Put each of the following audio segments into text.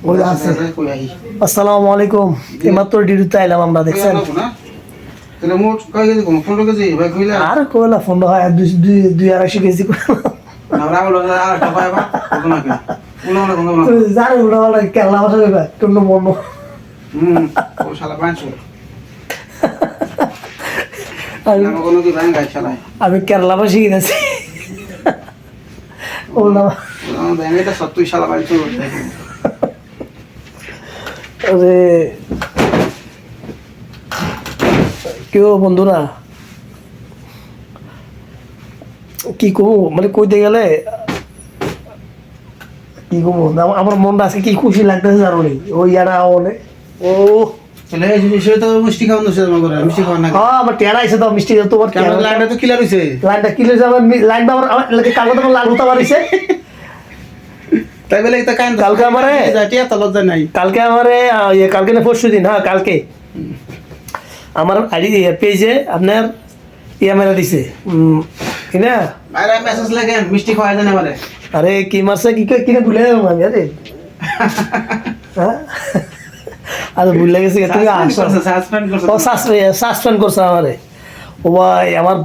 ওই আছে। আসসালামু আলাইকুম। এইমাত্র ডিউটিতে আইলাম আমরা, দেখছেন? তাহলে মোট কয় কেজি কম? 15 কেজি ভাই কইলা? আর কইলা 15 হয়, 2-2.5 কেজি আমরা বলো আর টাকা পাইবা কত নাকি? উনা জানো ওরা কেলা ভাষা কইবা টুন্ড মনো। ও শালা পাঁচশো। আমি না কোনো কি ভাঙ গায় শালা। আমি কেরলা ভাষা শিখেছি। ওলা ব্যাঙে তো 70 শালা পাঁচশো। আরে কেউ বন্ধুরা কি কমু, মানে কইতে গেলে কি কমু, আমার মনটা আজকে কি খুশি লাগতেছে জানো নি, ওই ইয়ারা বলে ও তাহলে সে তো মিষ্টি খাওয়ানো হচ্ছে তোমার করে, মিষ্টি খাওয়া না? হ্যাঁ আমার টেরা আইছে তো মিষ্টি, তোমার ক্যামেরা লাইনটা তো ক্লিয়ার হইছে। লাইনটা কি লইছে, আমার লাইনটা আমার কাগজ আমার লাল হতে পারিছে। তাই বলে এটা কান কালকে আমারে যাটিয়া তো লজ্জা নাই। কালকে আমারে কালকে না পরশু দিন, হ্যাঁ কালকে আমার আইডি পেজে আপনার মেরা দিছে কি না, আরে মেসেজ লাগেন মিষ্টি খাওয়া যায় না আমারে। আরে কি মারছে কি কিনে ভুলে গেলাম আমি, আরে হ্যাঁ আরে ভুলে গেছি তুমি সাসপেন্ড করছে আমারে। ও ভাই আমার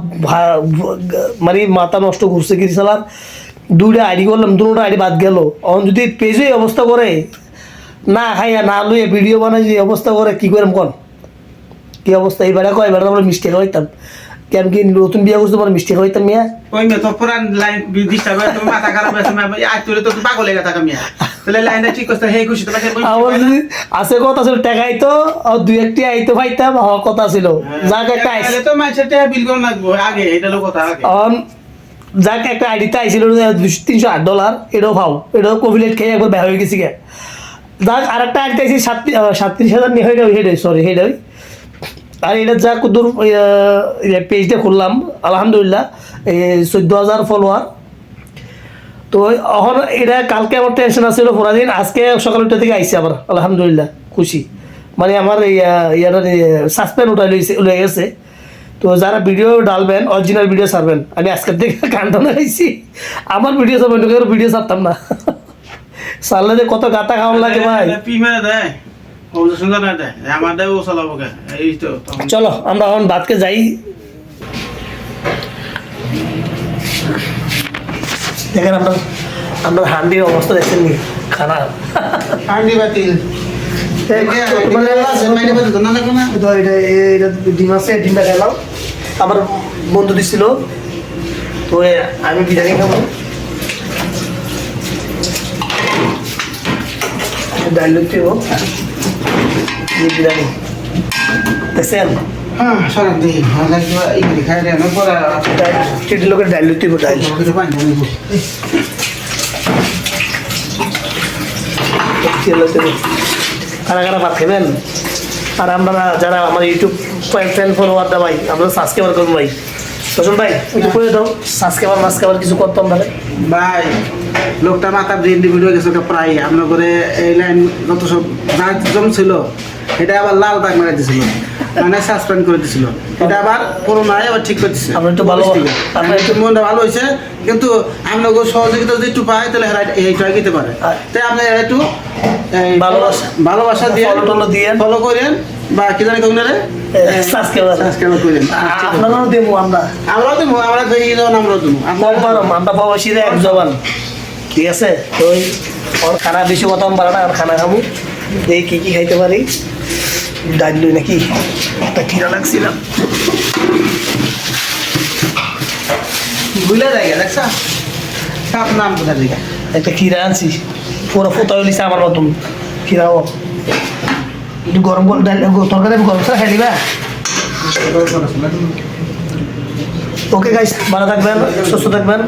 মানে মাথা নষ্ট করছে কি সালার, 2টা আইডি করলাম, 2টা আইডি বাদ গেল। এখন যদি পেজে অবস্থা করে না খাইয়া না লইয়া ভিডিও বানাই যে অবস্থা করে কি করলাম কোন কি অবস্থা, এইবারে কয় এবার আমরা মিষ্টি খাইতাম, কেন কি নতুন বিয়ে করতে পারে মিষ্টি খাইতাম মিয়া। ওই মে তো পুরান লাইন ডিস্টার্ব হয়, তোমার মাথা খারাপ আছে না আজ তোরে তো পাগল হয়ে গেছে মিয়া। তাহলে লাইনটা ঠিক করতে হে খুশি তো আমার যদি আছে কথা ছিল টাকাই তো 2-1টি আইতো পাইতাম, হওয়ার কথা ছিল। যাক একটা তাহলে তো মাইসের টাকা বিল করে লাগবো আগে, এটা লোক কথা আগে। যাক একটা আইডিতে আইছিল $308, এটাও পাও, এটাও কোভিলেট খেয়ে একবার বের হয়ে গেছি গে। যাক আর একটা আইডিতে আইছি 37,000 নিয়ে হেডে সরি হেডে। আর এটা যা কুদুর পেজটা খুললাম আলহামদুলিল্লাহ 14,000 ফলোয়ার। তো এখন এটা কালকে আমার টেনশন আছিল পুরা দিন, আজকে সকালটা থেকে আইসি আবার আলহামদুলিল্লাহ খুশি। মানে আমার ইয়ার সাসপেন্ড উঠে গেছে। তো যারা ভিডিও ডালবেন অরিজিনাল ভিডিও ছাড়বেন, আমি আজকের থেকে কান্টনে আইছি, আমার ভিডিও ছাড়বেন, ভিডিও ছাড়তাম না। সারলে যে কত গাতা খাওয়ান লাগে ভাই। চলো আমরা এখন ভাতকে যাই। দেখেন আমরা হান্ডির অবস্থা দেখছেন নি, খানা হান্ডি বাতিল ডিম আছে, ডিমটা খেলাম, আমার বন্ধু দিছিল তো আমি বিরিয়ানি খাবো, ডাল বিরিয়ানি দেখছেন। হ্যাঁ সরান দিই ভালো লাগবে এই খাই রে না পড়া চিটি লোকের ডাল লুটি ডাল কিছু পানি নেব। কারা কারা ভাত খাবেন, আর আমরা যারা আমার ইউটিউব ফ্যান ফলোয়ার দা ভাই, আমরা সাবস্ক্রাইবার করুন ভাই। রোশন ভাই একটু করে দাও সাবস্ক্রাইবার কিছু করতাম তাহলে ভাই। লোকটা মাথা ব্রেন ভিডিও গেছে প্রায় আমরা করে এই লাইন যত সব জম ছিল এটা আবার লাল দাগ মেরে দিছিল, মানে সাসপেন্ড করে দিছিল। এটা আবার পুরোনায় আবার ঠিক করে দিচ্ছে। আমরা একটু ভালো আপনার একটু মনটা ভালো হয়েছে, কিন্তু আমরা সহযোগিতা যদি একটু পাই তাহলে এইটা দিতে পারে। তাই আপনি একটু ভালোবাসা দিয়ে ফলো করেন বা কি জানি কোন সাবস্ক্রাইব করেন। আপনারাও দেবো, আমরাও দেবো, আমরা আমরাও দেবো। আমরা প্রবাসীরা এক জবান, ঠিক আছে। তো ওর খানা বেশি কথা পারে না, আর খানা খাবো এই কি খাইতে পারি। ডাল নাকি একটা খিরা লাগছিলাম, ভুলে যায় দেখছা সব নাম কোথা থেকে। একটা খিরা আনছি পুরো ফোটা হইছে আমার মতন খিরাও, একটু গরম করে ডাল তরকারি গরম করে খাই দিবা। ওকে গাইস, ভালো থাকবেন, সুস্থ থাকবেন।